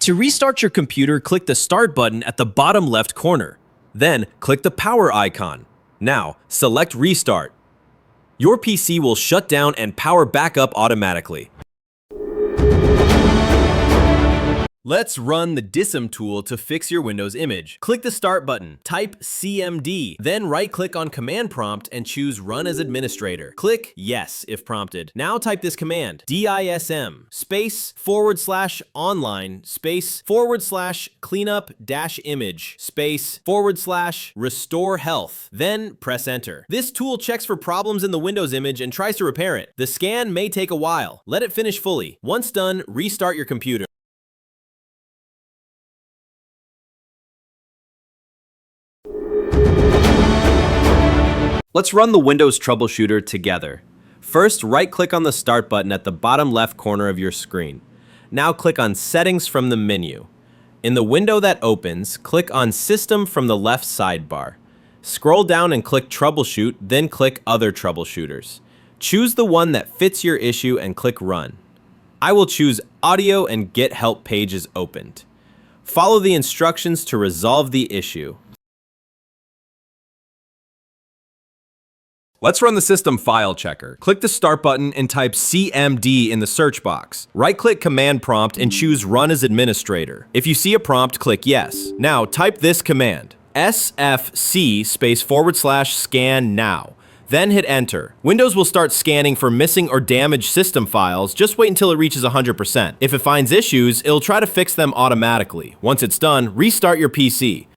To restart your computer, click the Start button at the bottom left corner. Then, click the power icon. Now, select Restart. Your PC will shut down and power back up automatically. Let's run the dism tool to fix your Windows image. Click the Start button, type CMD, then right-click on Command Prompt and choose Run as Administrator. Click Yes if prompted. Now type this command, DISM space / online space / cleanup - image space / restore health. Then press Enter. This tool checks for problems in the Windows image and tries to repair it. The scan may take a while. Let it finish fully. Once done, restart your computer. Let's run the Windows Troubleshooter together. First, right-click on the Start button at the bottom left corner of your screen. Now click on Settings from the menu. In the window that opens, click on System from the left sidebar. Scroll down and click Troubleshoot, then click Other Troubleshooters. Choose the one that fits your issue and click Run. I will choose Audio and Get Help pages opened. Follow the instructions to resolve the issue. Let's run the system file checker. Click the Start button and type CMD in the search box. Right-click Command Prompt and choose Run as Administrator. If you see a prompt, click Yes. Now type this command, SFC space / scan now. Then hit Enter. Windows will start scanning for missing or damaged system files. Just wait until it reaches 100%. If it finds issues, it'll try to fix them automatically. Once it's done, restart your PC.